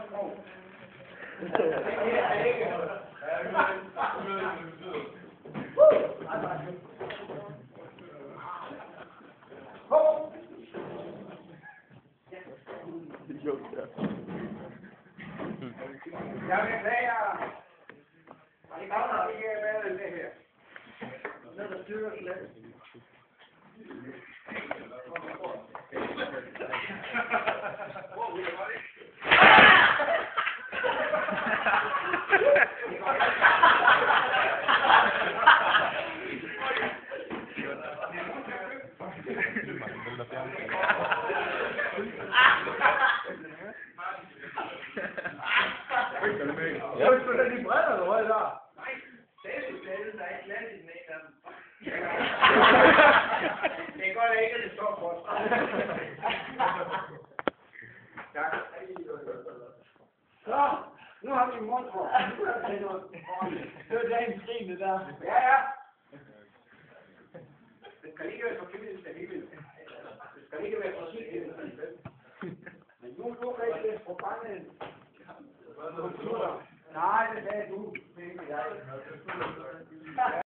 Jeg beklager. Det kommer ikke med det her. Det er styrer slet. Ja, du skal da de brænder, eller hvad der? Nej, det er der er ikke glas i den ene af dem. Det er godt ikke, at det står for os. Tak. Så, nu har vi mundtråd. Det var dagens grin, det der. Ja, ja. Det skal ikke være for kvindeligt, det hele. Det skal ikke være for sygt. Men nu er det for bange. Nej, det sagde du. Det er ikke jeg.